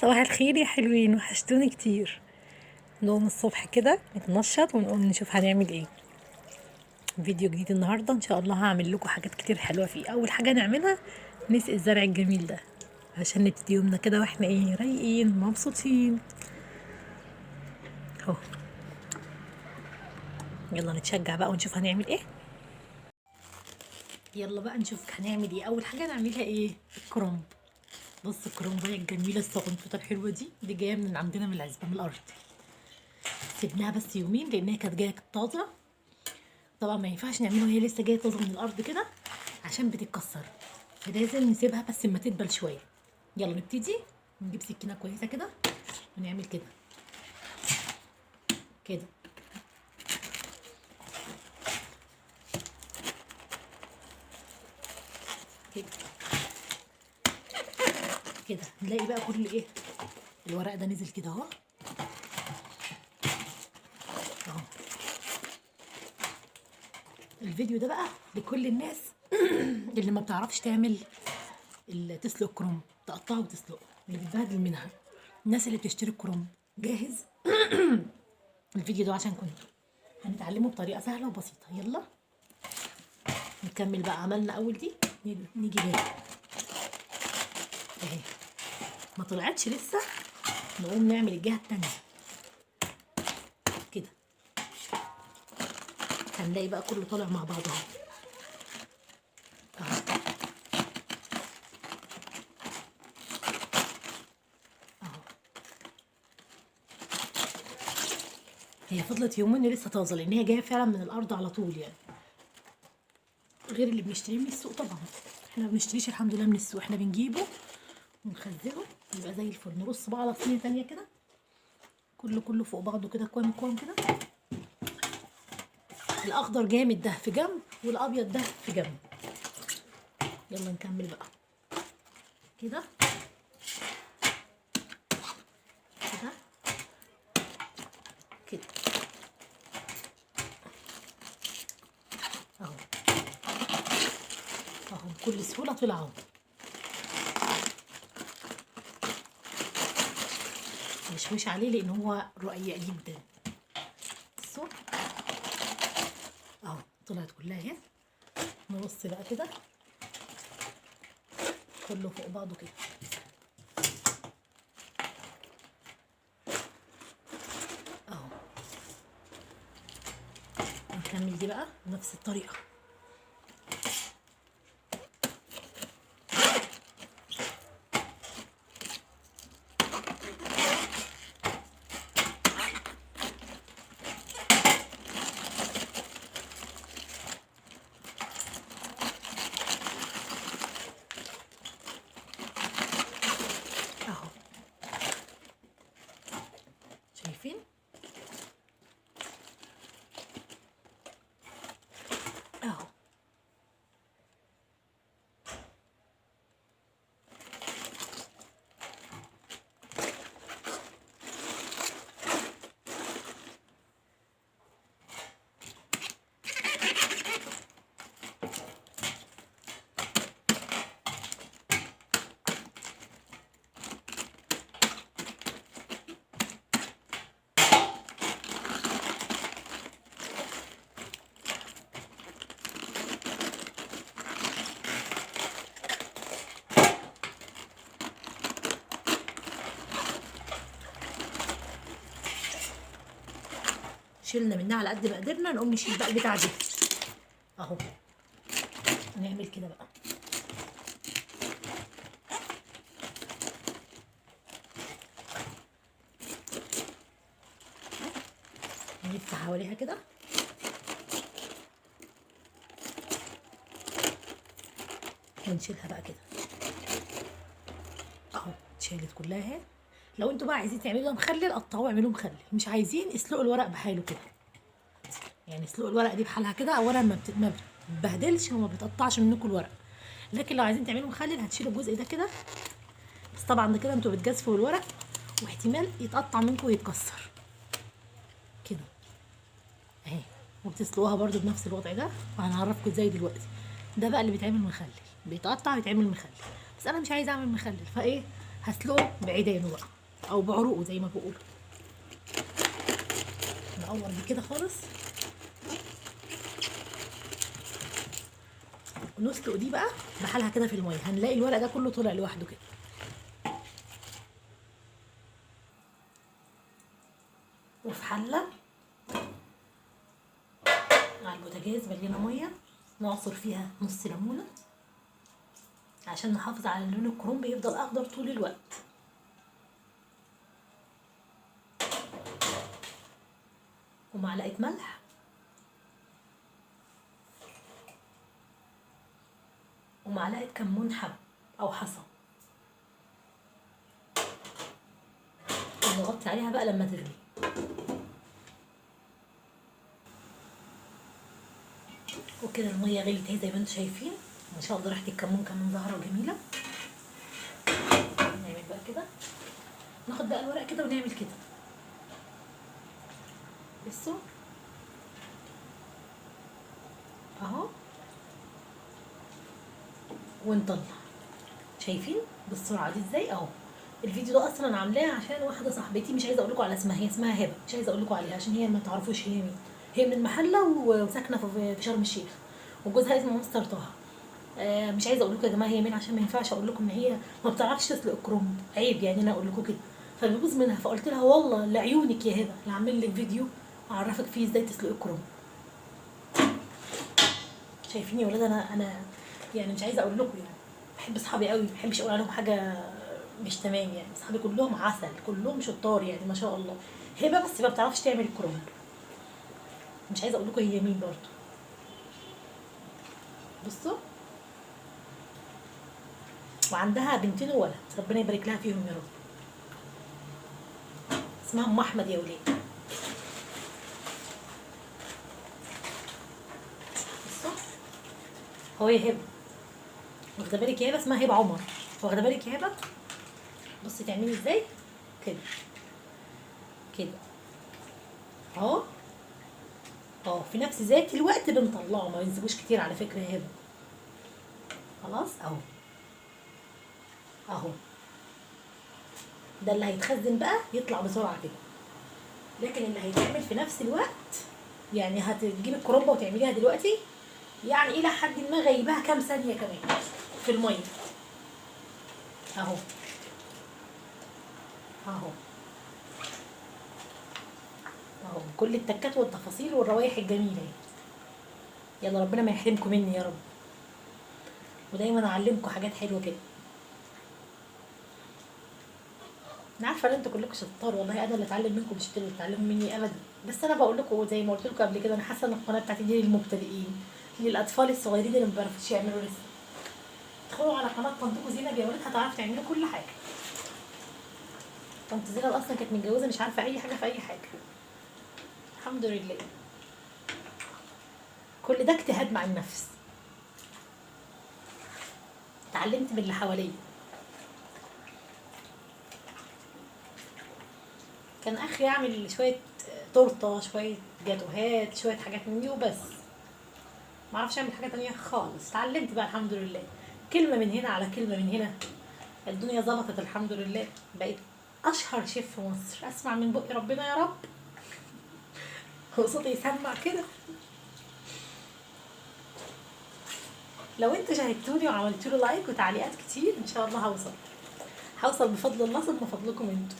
صباح الخير يا حلوين، وحشتوني كتير. نقوم الصبح كده نتنشط ونقوم نشوف هنعمل ايه. فيديو جديد النهارده ان شاء الله. هعمل لكم حاجات كتير حلوه فيه. اول حاجه نعملها نسقي الزرع الجميل ده عشان نبتدي يومنا كده واحنا ايه، رايقين مبسوطين اهو. يلا نتشجع بقى ونشوف هنعمل ايه. يلا بقى نشوف هنعمل ايه. اول حاجه نعملها ايه؟ الكرنب. بص الكرنبايه الجميله الصغنطوطه الحلوه دي جايه من عندنا من العزبه من الارض. سيبناها بس يومين لانها كانت جايه طازه. طبعا ما ينفعش نعمله وهي لسه جايه طازه من الارض كده عشان بتتكسر، فلازم نسيبها بس اما تدبل شويه. يلا نبتدي. نجيب سكينه كويسه كده ونعمل كده كده كده كده. نلاقي بقى كل ايه، الورق ده نزل كده اهو اهو. الفيديو ده بقى لكل الناس اللي ما بتعرفش تعمل تسلق كرنب، تقطعه وتسلقه، اللي بتبهدل منها. الناس اللي بتشتري الكرنب جاهز الفيديو ده عشان كنتوا هنتعلمه بطريقه سهله وبسيطه. يلا نكمل بقى. عملنا اول دي، نيجي هنا اهي، ما طلعتش لسه، نقوم نعمل الجهه التانيه كده. هنلاقي بقى كله طالع مع بعضه اهو اهو. هي فضلت يومين لسه طازه لان هي جايه فعلا من الارض على طول يعني، غير اللي بنشتريه من السوق. طبعا احنا ما بنشتريش الحمد لله من السوق، احنا بنجيبه ونخزنه يبقى زي الفل. نرص بقى على صينيه تانيه كده، كله فوق بعضه كده، كوام كوام كده. الاخضر جامد ده في جنب والابيض ده في جنب. يلا نكمل بقى كده كده كده اهو اهو. بكل سهوله طلع اهو. مشوش عليه لان هو رقيق جدا. بصوا اهو، طلعت كلها اهي. نرص بقى كده كله فوق بعضه كده اهو. نكمل دي بقى بنفس الطريقه اهو. شايفين اهو. شيلنا منها على قد ما قدرنا، نقوم نشيل بقى البتاع دي اهو. نعمل كده بقى نلف حواليها كده ونشيلها بقى كده اهو. اتشالت كلها اهي. لو انتوا بقى عايزين تعملوا مخلل قطعوه اعملوه مخلل، مش عايزين اسلقوا الورق بحاله كده. يعني اسلقوا الورق دي بحالها كده، اولا ما بتبهدلش وما بتقطعش منكم الورق. لكن لو عايزين تعملوا مخلل هتشيلوا الجزء ده كده بس. طبعا ده كده انتوا بتجازفوا الورق واحتمال يتقطع منكم ويتكسر كده اهي. وبتسلقوها برده بنفس الوضع ده، وهنعرفكم ازاي دلوقتي. ده بقى اللي بيتعمل مخلل، بيتقطع ويتعمل مخلل. بس انا مش عايزه اعمل مخلل، فايه هسلقه بعيدانه بقى او بعروقه زي ما بقول. نقور دي كده خالص ونسلق دي بقى بحالها كده في الميه، هنلاقي الورق ده كله طلع لوحده كده. وفي حله على البوتاجاز مليانه ميه نعصر فيها نص ليمونه عشان نحافظ على لون الكرنب يفضل اخضر طول الوقت. ومعلقه ملح ومعلقه كمون حب او حصى، ونغطي عليها بقى لما تغلي. وكده الميه غليت اهي زي ما انتم شايفين، ما شاء الله ريحه الكمون كمان ظاهره وجميله. نعمل بقى كده، ناخد بقى الورق كده ونعمل كده. بصوا اهو، ونطلع. شايفين بالسرعه دي ازاي اهو. الفيديو ده اصلا انا عاملاه عشان واحده صاحبتي، مش عايزه اقول لكم على اسمها، هي اسمها هبه، مش عايزه اقول لكم عليها عشان هي ما تعرفوش هي مين. هي من المحله وساكنه في شرم الشيخ، وجوزها اسمه مستر طه. مش عايزه اقول لكم يا جماعه هي مين عشان ما ينفعش اقول لكم ان هي ما بتعرفش تسلق الكرنب، عيب يعني انا اقول لكم كده. فبيبوظ منها، فقلت لها والله لعيونك يا هبه هعمل لك فيديو اعرفك فيه ازاي تسلق الكرنب. شايفين يا ولاد، انا يعني مش عايزه اقول لكم، يعني بحب اصحابي قوي، ما بحبش اقول عليهم حاجه مش تمام. يعني اصحابي كلهم عسل، كلهم شطار يعني ما شاء الله. هبه بس ما بتعرفش تعمل الكرنب، مش عايزه اقول لكم هي مين برضه. بصوا، وعندها بنتين وولد، ربنا يبارك لها فيهم يا رب. اسمها ام احمد يا ولاد. بصوا هو يا هبه، واخده بالك يا هبه، اسمها هبه عمر، واخده بالك يا هبه. بصي تعملي ازاي كده كده اهو. اه في نفس ذات الوقت بنطلعه، ما بنسيبوش كتير على فكره يا هبه. خلاص اهو اهو، ده اللي هيتخزن بقى يطلع بسرعه كده. لكن اللي هيتعمل في نفس الوقت، يعني هتجيبي الكرنبه وتعمليها دلوقتي، يعني الى حد ما غيبها كام ثانيه كمان في الميه. اهو اهو اهو، كل التكات والتفاصيل والروايح الجميله اهي. يلا ربنا ما يحرمكم مني يا رب، ودايما اعلمكم حاجات حلوه كده. انا عارفه ان انتوا كلكم شطار والله، انا اللي اتعلم منكم مش انتوا اللي تتعلموا مني ابدا. بس انا بقول لكم زي ما قلت لكم قبل كده، انا حاسه ان القناه بتاعتي دي للمبتدئين، للاطفال الصغيرين اللي ما بيعرفوش يعملوا لسه. ادخلوا على قناه طنط زينب يا ولاد، هتعرفوا تعملوا كل حاجه. طنط زينب اصلا كانت متجوزه مش عارفه اي حاجه في اي حاجه، الحمد لله. كل ده اجتهاد مع النفس، اتعلمت من اللي حواليا. كان اخري اعمل شويه تورته، شويه جاتوهات، شويه حاجات من دي وبس، ما اعرفش اعمل حاجه تانية خالص. اتعلمت بقى الحمد لله، كلمه من هنا على كلمه من هنا، الدنيا ظبطت الحمد لله. بقيت اشهر شيف في مصر، اسمع من بقي ربنا يا رب، هو صوتي يسمع كده. لو انت شاهدتوني وعملتوا له لايك وتعليقات كتير ان شاء الله هوصل بفضل الله ثم فضلكم انتوا.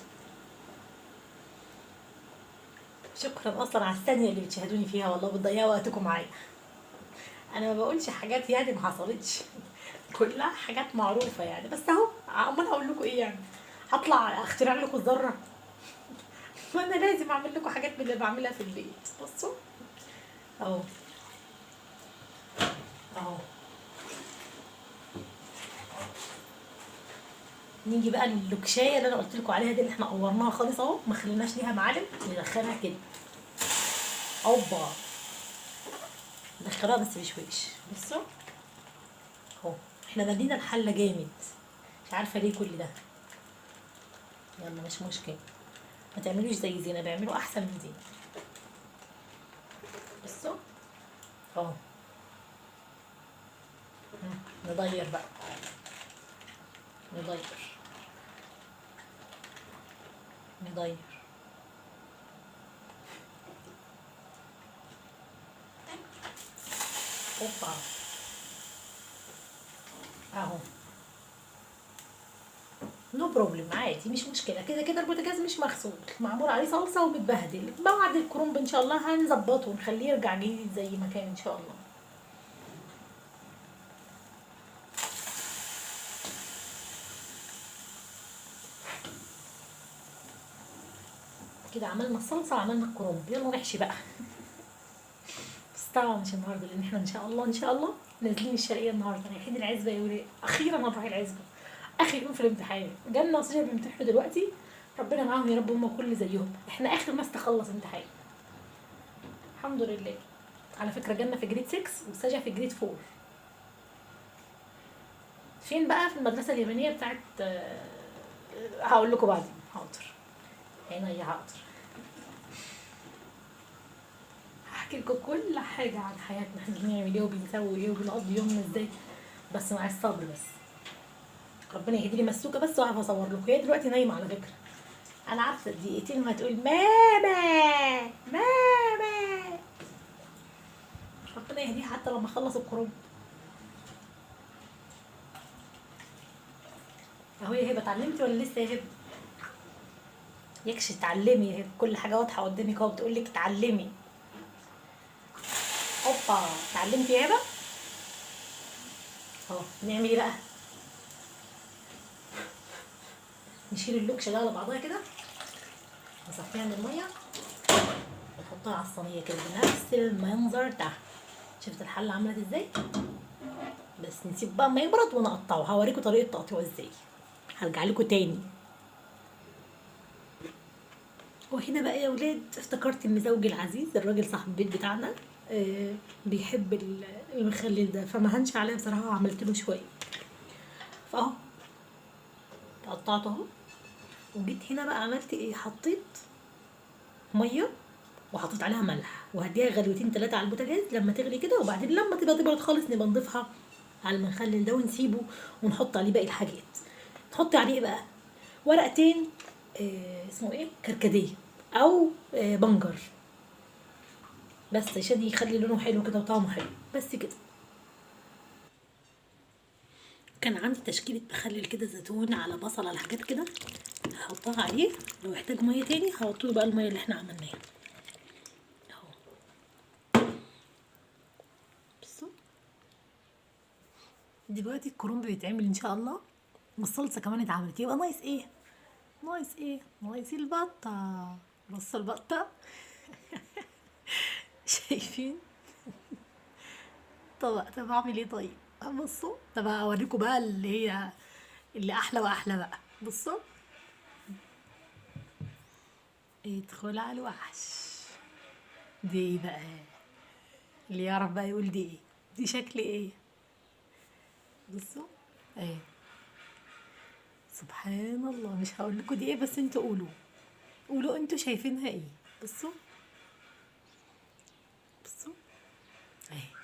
شكرا اصلا على الثانيه اللي بتشاهدوني فيها، والله بتضيعوا وقتكم معايا. انا ما بقولش حاجات يعني ما حصلتش، كلها حاجات معروفه يعني، بس اهو امال اقول لكم ايه يعني، هطلع اخترع لكم الذره؟ ما انا لازم اعمل لكم حاجات من اللي بعملها في البيت. بصوا اهو اهو. نيجي بقى للوكشايه اللي انا قلت لكم عليها دي، اللي احنا قورناها خالص اهو، ما خليناش ليها معالم، ندخلها كده اوبا، ندخلها بس بشويش. بصوا اهو، احنا مدينا الحله جامد، مش عارفه ليه كل ده. يلا مش مشكله، ما تعملوش زي زينه، بيعملوا احسن من زينه. بصوا اهو، نضير بقى، نضير. نغير. اوبا اهو، نو بروبلم، عادي مش مشكله. كده كده البوتاجاز مش مغسول، معمول عليه صلصه ومتبهدل. بعد الكرنب ان شاء الله هنظبطه ونخليه يرجع جديد زي ما كان ان شاء الله. كده عملنا الصلصه وعملنا الكرنب، يلا نحشي بقى. بس طبعا مش النهارده، لان احنا ان شاء الله ان شاء الله نازلين الشرقيه النهارده، رايحين العزبه يا ولاد. اخيرا هنروح العزبه، اخر يوم في الامتحان. جالنا وسجا بيمتحنوا دلوقتي، ربنا معاهم يا رب، هم كل زيهم. احنا اخر ناس تخلص امتحان الحمد لله. على فكره جالنا في جريد 6 وسجا في جريد 4. فين بقى؟ في المدرسه اليابانيه بتاعت هقول لكم بعدين. حاضر عينيا حاضر. هحكي لكم كل حاجه عن حياتنا، احنا بنعمل ايه وبنسوي ايه وبنقضي يومنا ازاي، بس مع الصبر بس. ربنا يهدي لي مسوكه بس واعرف اصور لكم. هي دلوقتي نايمه على فكره، انا عارفه دقيقتين وهتقول ماما ماما. ربنا يهديها حتى لما اخلص الكروب. اهو يا هبه، اتعلمتي ولا لسه يا هبه؟ يكش اتعلمي يا هبه، كل حاجه واضحه قدامك اهو، بتقول لك اتعلمي. اوبا، اتعلمتي يا هبه؟ اهو نعمل ايه بقى؟ نشيل اللوكشه ده على بعضها كده، نصفيها من الميه ونحطها على الصينيه كده بنفس المنظر ده. شفت الحله عملت ازاي؟ بس نسيب بقى ما يبرد ونقطعه. هوريكم طريقه تقطيعه ازاي، هرجع لكم تاني. وهنا بقى يا ولاد افتكرت ان زوجي العزيز الراجل صاحب البيت بتاعنا بيحب المخلل ده، فما هنش عليه بصراحه وعملت له شويه. فاهو قطعته اهو. وجيت هنا بقى عملت ايه؟ حطيت ميه وحطيت عليها ملح وهديها غلوتين 3 على البوتاجاز لما تغلي كده، وبعدين لما تبقى تبرد خالص نبقى نضيفها على المخلل ده ونسيبه ونحط عليه باقي الحاجات. نحط عليه ايه بقى؟ ورقتين اسمه ايه، كركديه او بنجر، بس عشان يخلي لونه حلو كده وطعمه حلو، بس كده. كان عندي تشكيلة مخلل كده، زيتون على بصل على حاجات كده، هحطها عليه. لو احتاج ميه تاني هحط له بقى الميه اللي احنا عملناها اهو. بصوا دلوقتي الكرنب بيتعمل ان شاء الله، والصلصه كمان اتعملت، يبقى ناقص ايه؟ ناقص ايه؟ ناقص البطه. بصوا البطه. شايفين؟ طب اعمل ايه طيب؟ بصوا، طب اوريكم بقى اللي هي اللي احلى واحلى بقى. بصوا، ادخل على الوحش. دي ايه بقى؟ اللي يعرف بقى يقول دي ايه، دي شكل ايه. بصوا ايه، سبحان الله، مش هقول لكم دي ايه، بس انتوا قولوا، قولوا انتوا شايفينها ايه. بصوا بصوا اهي.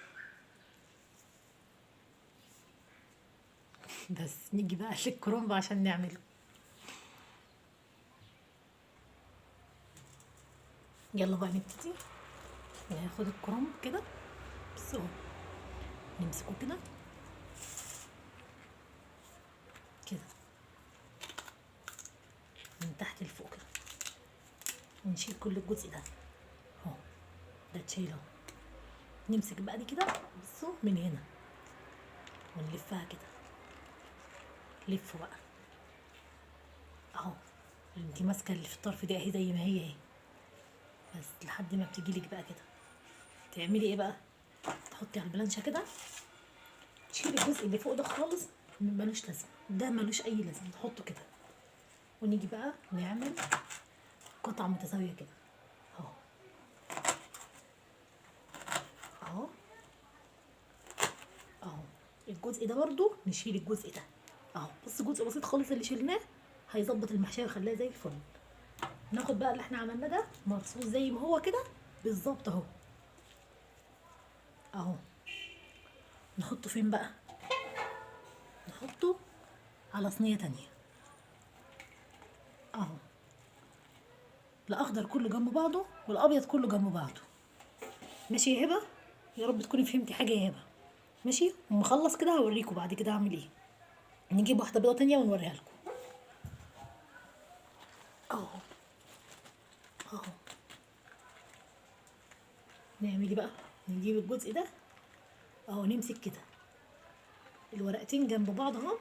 بس نيجي بقى للكرنب عشان نعمله. يلا بقى نبتدي. ناخد الكرنب كده، بصوا نمسكه كده كده من تحت لفوق كده، ونشيل كل الجزء ده اهو، ده اتشيل اهو. نمسك بقى دي كده، بصوا من هنا ونلفها كده، لفوا بقى اهو. انتي ماسكه اللي في الطرف دي اهي زي ما هي اهي، بس لحد ما بتجيلك بقى كده. تعملي ايه بقى؟ تحطي على البلانشه كده، تشيلي الجزء اللي فوق ده خالص، ملوش لازمه، ده ملوش اي لازمه، نحطه كده. ونيجي بقى نعمل قطعه متساويه كده اهو اهو اهو. الجزء ده برضو نشيل الجزء ده اهو، بس جزء بسيط خالص اللي شيلناه هيظبط المحشيه ويخليها زي الفل. ناخد بقى اللي احنا عملناه ده مرصوص زي ما هو كده بالظبط اهو اهو. نحطه فين بقى؟ نحطه على صينيه تانية اهو. الاخضر كله جنب بعضه والابيض كله جنب بعضه. ماشي يا هبه؟ يا رب تكوني فهمتي حاجه يا هبه. ماشي، وما اخلص كده هوريكم بعد كده اعمل ايه. نجيب واحده بيضه تانية ونوريها لكم. اهو اهو. نعمل ايه بقى؟ نجيب الجزء ده اهو، نمسك كده الورقتين جنب بعض اهو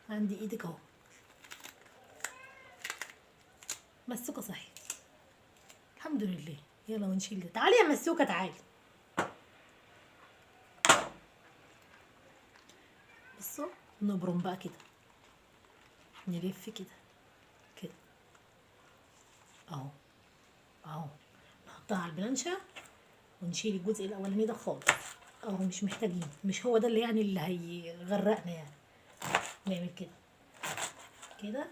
عند ايدك اهو. مسوكه صحي الحمد لله. يلا ونشيل ده. تعالي يا مسوكه تعالي. بصوا نبرم بقى كده، نلف كده كده اهو اهو. نحطها على البلانشة ونشيل الجزء الاولاني ده خالص اهو، مش محتاجين، مش هو ده اللي يعني اللي هيغرقنا يعني. نعمل كده كده.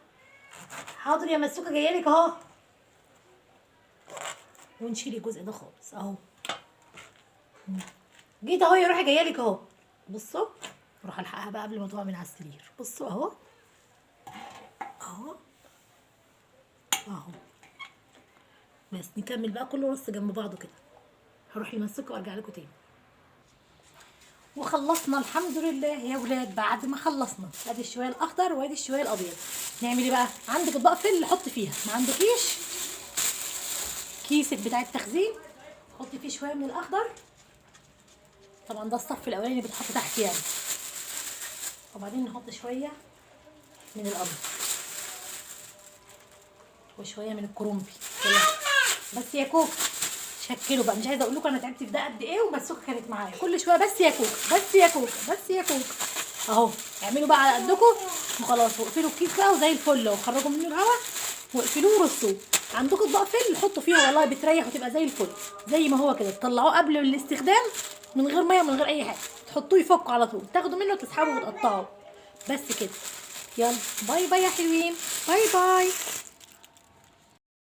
حاضر يا مسوكه جايلك اهو. ونشيل الجزء ده خالص اهو. جيت اهو يا روحي جايلك اهو. بصوا اروح الحقها بقى قبل ما تقع من على السرير. بصوا اهو اهو اهو. بس نكمل بقى كله رص جنب بعضه كده. هروح لمسكه وارجع لكم تاني. وخلصنا الحمد لله يا ولاد. بعد ما خلصنا ادي الشويه الاخضر وادي الشويه الابيض، نعمل ايه بقى؟ عندك اطباق فل حط فيها، ما عندكيش كيسك بتاع التخزين حطي فيه شويه من الاخضر. طبعا ده الصف الاولاني بيتحط تحت يعني. وبعدين نحط شويه من الابيض وشويه من الكرنبي. بس يا كوك شكلوا بقى، مش عايزه اقول لكم انا تعبت في ده قد ايه، ومسوكه كانت معايا كل شويه بس يا كوك بس يا كوك بس يا كوك اهو. اعملوا بقى على قدكم وخلاص، واقفلوا الكيس بقى وزي الفل، وخرجوا منه الهواء واقفلوه ورصوه. عندكم اطباق فل حطوا فيها والله بتريح وتبقى زي الفل زي ما هو كده. تطلعوه قبل الاستخدام من غير ميه ومن غير اي حاجه، تحطوه يفك على طول، تاخدوا منه تسحبوا وتقطعوا بس كده. يلا باي باي يا حلوين، باي باي.